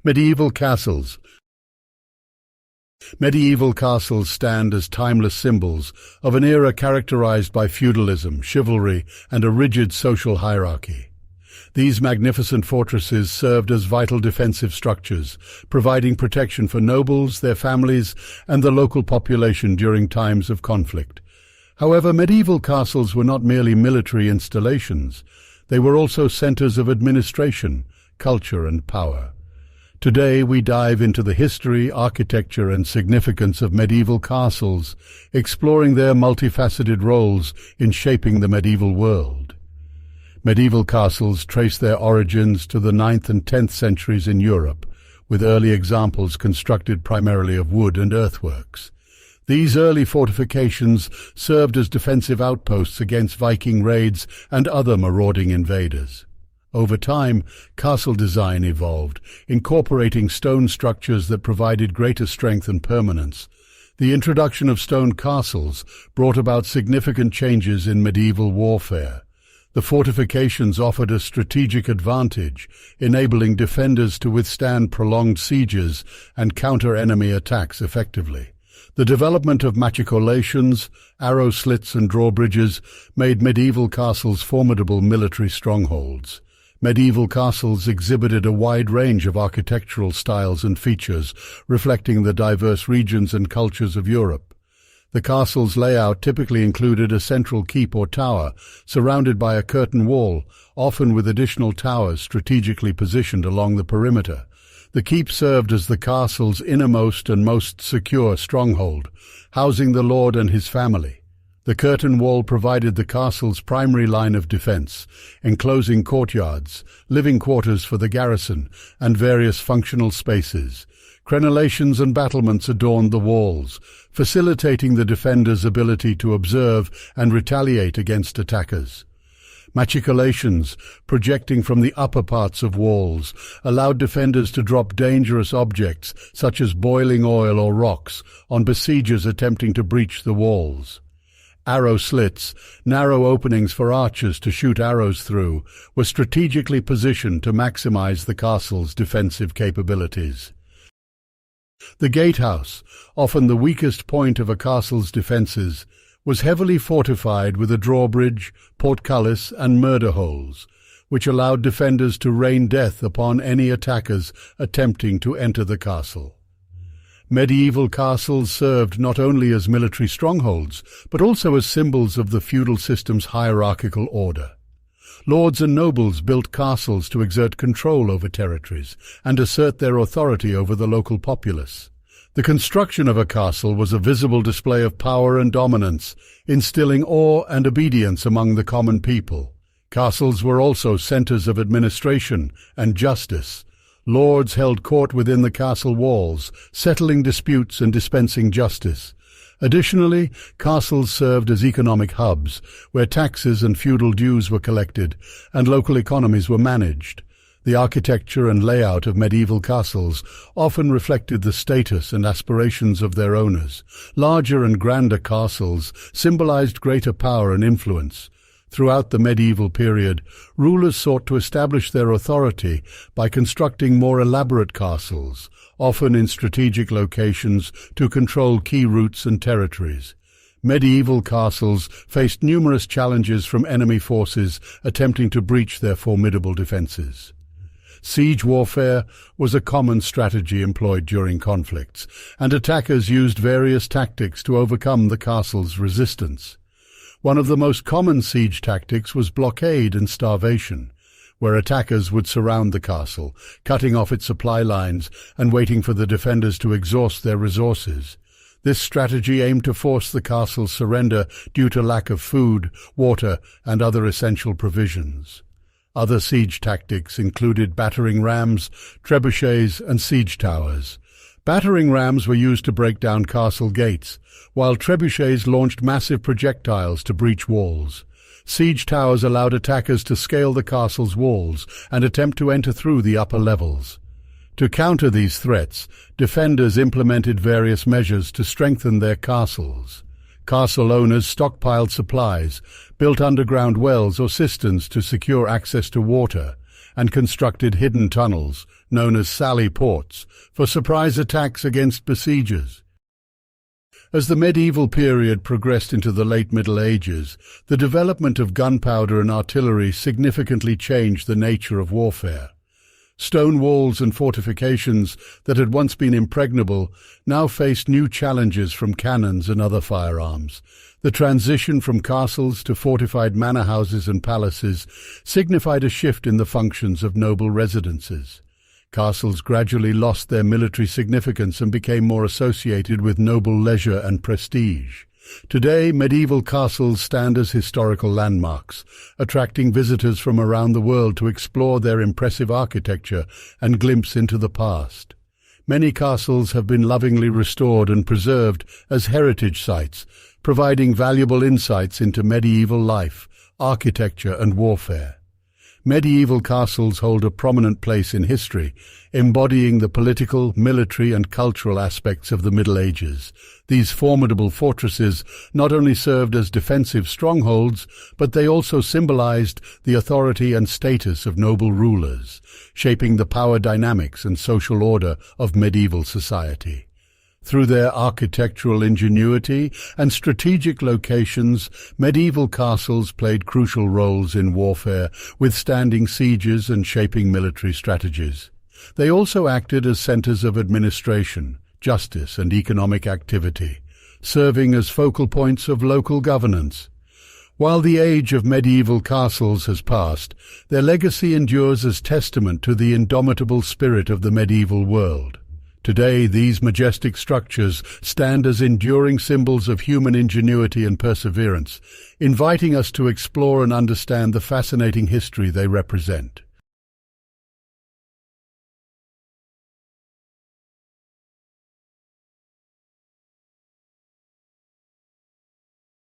Medieval castles. Medieval castles stand as timeless symbols of an era characterized by feudalism, chivalry, and a rigid social hierarchy. These magnificent fortresses served as vital defensive structures, providing protection for nobles, their families, and the local population during times of conflict. However, medieval castles were not merely military installations. They were also centers of administration, culture, and power. Today we dive into the history, architecture, and significance of medieval castles, exploring their multifaceted roles in shaping the medieval world. Medieval castles trace their origins to the 9th and 10th centuries in Europe, with early examples constructed primarily of wood and earthworks. These early fortifications served as defensive outposts against Viking raids and other marauding invaders. Over time, castle design evolved, incorporating stone structures that provided greater strength and permanence. The introduction of stone castles brought about significant changes in medieval warfare. The fortifications offered a strategic advantage, enabling defenders to withstand prolonged sieges and counter enemy attacks effectively. The development of machicolations, arrow slits, and drawbridges made medieval castles formidable military strongholds. Medieval castles exhibited a wide range of architectural styles and features, reflecting the diverse regions and cultures of Europe. The castle's layout typically included a central keep or tower, surrounded by a curtain wall, often with additional towers strategically positioned along the perimeter. The keep served as the castle's innermost and most secure stronghold, housing the lord and his family. The curtain wall provided the castle's primary line of defense, enclosing courtyards, living quarters for the garrison, and various functional spaces. Crenellations and battlements adorned the walls, facilitating the defenders' ability to observe and retaliate against attackers. Machicolations, projecting from the upper parts of walls, allowed defenders to drop dangerous objects, such as boiling oil or rocks, on besiegers attempting to breach the walls. Arrow slits, narrow openings for archers to shoot arrows through, were strategically positioned to maximize the castle's defensive capabilities. The gatehouse, often the weakest point of a castle's defenses, was heavily fortified with a drawbridge, portcullis, and murder holes, which allowed defenders to rain death upon any attackers attempting to enter the castle. Medieval castles served not only as military strongholds, but also as symbols of the feudal system's hierarchical order. Lords and nobles built castles to exert control over territories and assert their authority over the local populace. The construction of a castle was a visible display of power and dominance, instilling awe and obedience among the common people. Castles were also centers of administration and justice. Lords held court within the castle walls, settling disputes and dispensing justice. Additionally, castles served as economic hubs, where taxes and feudal dues were collected, and local economies were managed. The architecture and layout of medieval castles often reflected the status and aspirations of their owners. Larger and grander castles symbolized greater power and influence. Throughout the medieval period, rulers sought to establish their authority by constructing more elaborate castles, often in strategic locations to control key routes and territories. Medieval castles faced numerous challenges from enemy forces attempting to breach their formidable defenses. Siege warfare was a common strategy employed during conflicts, and attackers used various tactics to overcome the castle's resistance. One of the most common siege tactics was blockade and starvation, where attackers would surround the castle, cutting off its supply lines and waiting for the defenders to exhaust their resources. This strategy aimed to force the castle's surrender due to lack of food, water, and other essential provisions. Other siege tactics included battering rams, trebuchets, and siege towers. Battering rams were used to break down castle gates, while trebuchets launched massive projectiles to breach walls. Siege towers allowed attackers to scale the castle's walls and attempt to enter through the upper levels. To counter these threats, defenders implemented various measures to strengthen their castles. Castle owners stockpiled supplies, built underground wells or cisterns to secure access to water, and constructed hidden tunnels, known as sally ports, for surprise attacks against besiegers. As the medieval period progressed into the late Middle Ages, the development of gunpowder and artillery significantly changed the nature of warfare. Stone walls and fortifications that had once been impregnable now faced new challenges from cannons and other firearms. The transition from castles to fortified manor houses and palaces signified a shift in the functions of noble residences. Castles gradually lost their military significance and became more associated with noble leisure and prestige. Today, medieval castles stand as historical landmarks, attracting visitors from around the world to explore their impressive architecture and glimpse into the past. Many castles have been lovingly restored and preserved as heritage sites, providing valuable insights into medieval life, architecture, and warfare. Medieval castles hold a prominent place in history, embodying the political, military, and cultural aspects of the Middle Ages. These formidable fortresses not only served as defensive strongholds, but they also symbolized the authority and status of noble rulers, shaping the power dynamics and social order of medieval society. Through their architectural ingenuity and strategic locations, medieval castles played crucial roles in warfare, withstanding sieges and shaping military strategies. They also acted as centers of administration, justice, and economic activity, serving as focal points of local governance. While the age of medieval castles has passed, their legacy endures as testament to the indomitable spirit of the medieval world. Today, these majestic structures stand as enduring symbols of human ingenuity and perseverance, inviting us to explore and understand the fascinating history they represent.